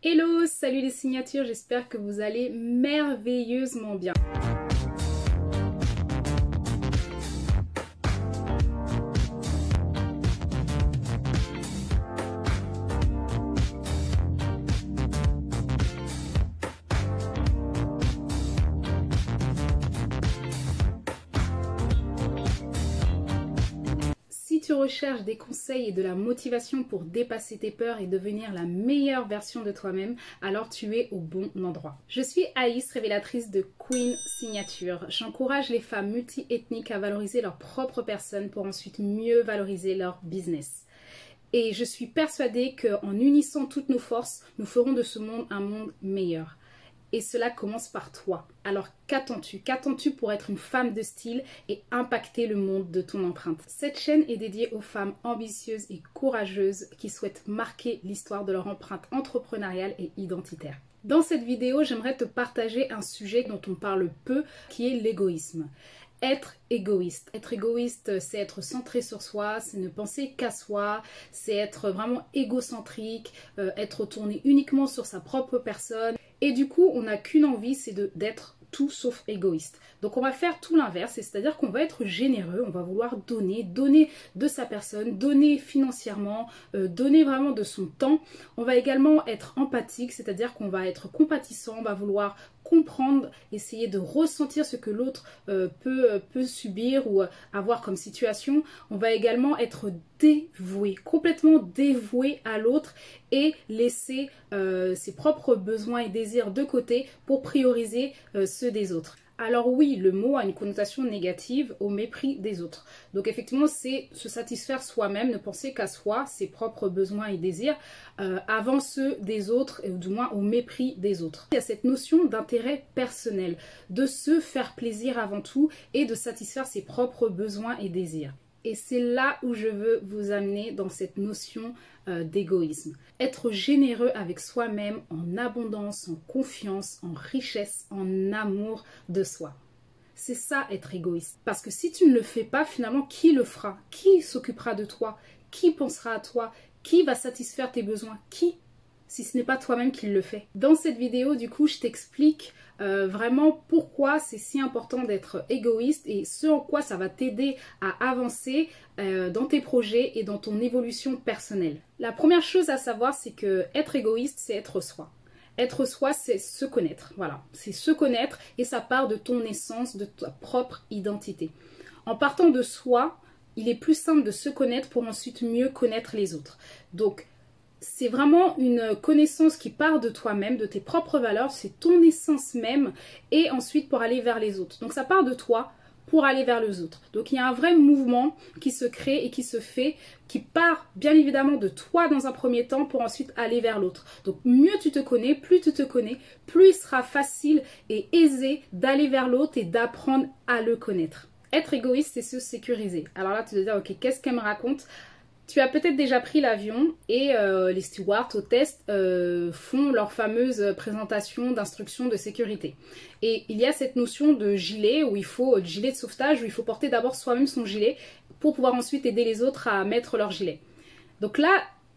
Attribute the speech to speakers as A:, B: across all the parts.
A: Hello, salut les signatures, j'espère que vous allez merveilleusement bien. Si tu recherches des conseils et de la motivation pour dépasser tes peurs et devenir la meilleure version de toi-même, alors tu es au bon endroit. Je suis Aïs, révélatrice de Queen Signature. J'encourage les femmes multi-ethniques à valoriser leur propre personne pour ensuite mieux valoriser leur business. Et je suis persuadée qu'en unissant toutes nos forces, nous ferons de ce monde un monde meilleur. Et cela commence par toi. Alors qu'attends-tu? Qu'attends-tu pour être une femme de style et impacter le monde de ton empreinte? Cette chaîne est dédiée aux femmes ambitieuses et courageuses qui souhaitent marquer l'histoire de leur empreinte entrepreneuriale et identitaire. Dans cette vidéo, j'aimerais te partager un sujet dont on parle peu, qui est l'égoïsme. Être égoïste. Être égoïste, c'est être centré sur soi, c'est ne penser qu'à soi, c'est être vraiment égocentrique, être tourné uniquement sur sa propre personne. Et du coup, on n'a qu'une envie, c'est d'être tout sauf égoïste. Donc on va faire tout l'inverse, c'est-à-dire qu'on va être généreux, on va vouloir donner de sa personne, donner financièrement, donner vraiment de son temps. On va également être empathique, c'est-à-dire qu'on va être compatissant, on va vouloir comprendre, essayer de ressentir ce que l'autre peut subir ou avoir comme situation. On va également être dévoué, complètement dévoué à l'autre et laisser ses propres besoins et désirs de côté pour prioriser ceux des autres. Alors oui, le mot a une connotation négative au mépris des autres. Donc effectivement, c'est se satisfaire soi-même, ne penser qu'à soi, ses propres besoins et désirs, avant ceux des autres, ou du moins au mépris des autres. Il y a cette notion d'intérêt personnel, de se faire plaisir avant tout et de satisfaire ses propres besoins et désirs. Et c'est là où je veux vous amener dans cette notion d'égoïsme. Être généreux avec soi-même en abondance, en confiance, en richesse, en amour de soi. C'est ça être égoïste. Parce que si tu ne le fais pas, finalement, qui le fera? Qui s'occupera de toi? Qui pensera à toi? Qui va satisfaire tes besoins? Qui? Si ce n'est pas toi-même qui le fait. Dans cette vidéo, du coup, je t'explique vraiment pourquoi c'est si important d'être égoïste et ce en quoi ça va t'aider à avancer dans tes projets et dans ton évolution personnelle. La première chose à savoir, c'est que être égoïste, c'est être soi. Être soi, c'est se connaître. Voilà, c'est se connaître et ça part de ton essence, de ta propre identité. En partant de soi, il est plus simple de se connaître pour ensuite mieux connaître les autres. Donc, c'est vraiment une connaissance qui part de toi-même, de tes propres valeurs, c'est ton essence même et ensuite pour aller vers les autres. Donc ça part de toi pour aller vers les autres. Donc il y a un vrai mouvement qui se crée et qui se fait, qui part bien évidemment de toi dans un premier temps pour ensuite aller vers l'autre. Donc mieux tu te connais, plus tu te connais, plus il sera facile et aisé d'aller vers l'autre et d'apprendre à le connaître. Être égoïste, c'est se sécuriser. Alors là tu te dis, ok, qu'est-ce qu'elle me raconte ? Tu as peut-être déjà pris l'avion et les stewards au test font leur fameuse présentation d'instructions de sécurité. Et il y a cette notion de gilet où il faut, de gilet de sauvetage, où il faut porter d'abord soi-même son gilet pour pouvoir ensuite aider les autres à mettre leur gilet. Donc là,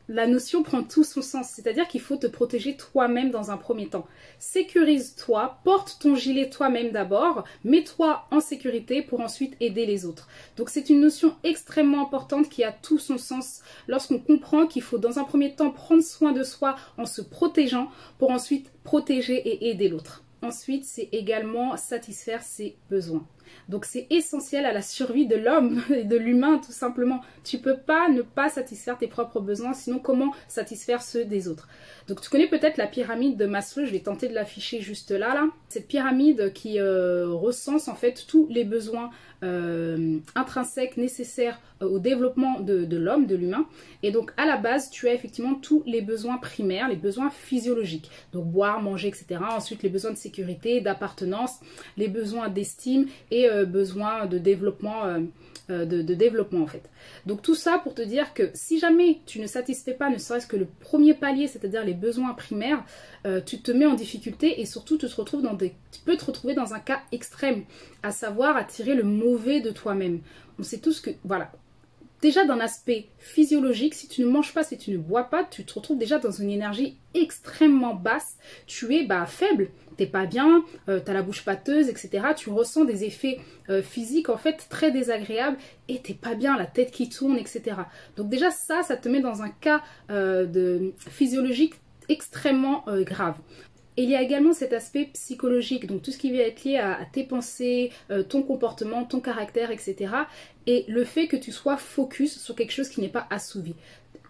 A: la notion prend tout son sens, c'est-à-dire qu'il faut te protéger toi-même dans un premier temps. Sécurise-toi, porte ton gilet toi-même d'abord, mets-toi en sécurité pour ensuite aider les autres. Donc c'est une notion extrêmement importante qui a tout son sens lorsqu'on comprend qu'il faut dans un premier temps prendre soin de soi en se protégeant pour ensuite protéger et aider l'autre. Ensuite, c'est également satisfaire ses besoins. Donc c'est essentiel à la survie de l'homme et de l'humain tout simplement. Tu peux pas ne pas satisfaire tes propres besoins, sinon comment satisfaire ceux des autres? Donc tu connais peut-être la pyramide de Maslow, je vais tenter de l'afficher juste là. Cette pyramide qui recense en fait tous les besoins intrinsèques nécessaires au développement de l'homme, de l'humain. Et donc à la base, tu as effectivement tous les besoins primaires, les besoins physiologiques. Donc boire, manger, etc. Ensuite les besoins de sécurité, d'appartenance, les besoins d'estime et besoin de développement, développement en fait. Donc tout ça pour te dire que si jamais tu ne satisfais pas ne serait-ce que le premier palier, c'est-à-dire les besoins primaires, tu te mets en difficulté et surtout tu peux te retrouver dans un cas extrême, à savoir attirer le mauvais de toi-même. On sait tous que, voilà, déjà d'un aspect physiologique, si tu ne manges pas, si tu ne bois pas, tu te retrouves déjà dans une énergie extrêmement basse. Tu es faible, t'es pas bien, tu as la bouche pâteuse, etc. Tu ressens des effets physiques en fait très désagréables et t'es pas bien, la tête qui tourne, etc. Donc déjà ça te met dans un cas de physiologique extrêmement grave. Et il y a également cet aspect psychologique, donc tout ce qui va être lié à tes pensées, ton comportement, ton caractère, etc. Et le fait que tu sois focus sur quelque chose qui n'est pas assouvi.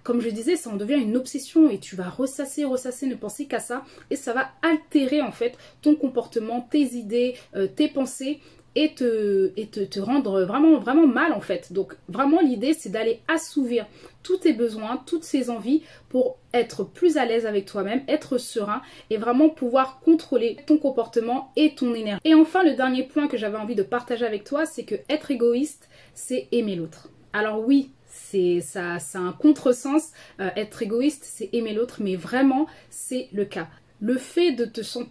A: Comme je disais, ça en devient une obsession et tu vas ressasser, ne penser qu'à ça. Et ça va altérer en fait ton comportement, tes idées, tes pensées et te rendre vraiment mal en fait. Donc vraiment l'idée c'est d'aller assouvir tous tes besoins, toutes ces envies pour être plus à l'aise avec toi-même, être serein et vraiment pouvoir contrôler ton comportement et ton énergie. Et enfin le dernier point que j'avais envie de partager avec toi, c'est que être égoïste, c'est aimer l'autre. Alors oui, ça a un contresens, être égoïste c'est aimer l'autre, mais vraiment c'est le cas. Le fait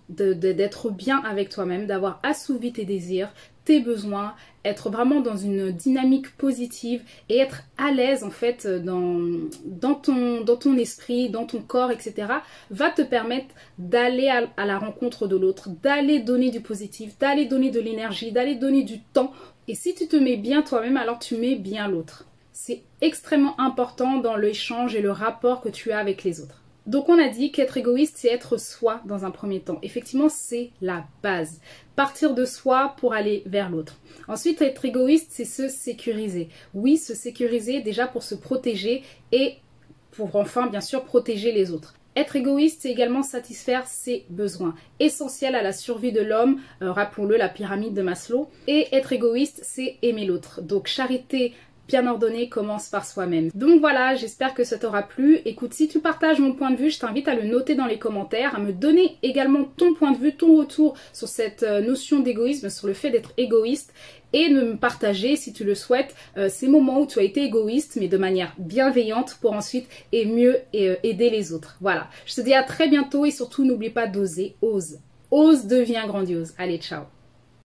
A: d'être bien avec toi-même, d'avoir assouvi tes désirs, tes besoins, être vraiment dans une dynamique positive et être à l'aise en fait dans ton esprit, dans ton corps, etc. va te permettre d'aller à la rencontre de l'autre, d'aller donner du positif, d'aller donner de l'énergie, d'aller donner du temps. Et si tu te mets bien toi-même, alors tu mets bien l'autre. C'est extrêmement important dans l'échange et le rapport que tu as avec les autres. Donc on a dit qu'être égoïste, c'est être soi dans un premier temps. Effectivement, c'est la base. Partir de soi pour aller vers l'autre. Ensuite, être égoïste, c'est se sécuriser. Oui, se sécuriser déjà pour se protéger et pour enfin, bien sûr, protéger les autres. Être égoïste, c'est également satisfaire ses besoins, essentiels à la survie de l'homme, rappelons-le, la pyramide de Maslow. Et être égoïste, c'est aimer l'autre. Donc charité bien ordonnée commence par soi-même. Donc voilà, j'espère que ça t'aura plu. Écoute, si tu partages mon point de vue, je t'invite à le noter dans les commentaires, à me donner également ton point de vue, ton retour sur cette notion d'égoïsme, sur le fait d'être égoïste, et de me partager, si tu le souhaites, ces moments où tu as été égoïste, mais de manière bienveillante pour ensuite mieux aider les autres. Voilà, je te dis à très bientôt et surtout n'oublie pas d'oser, ose. Ose devient grandiose. Allez, ciao.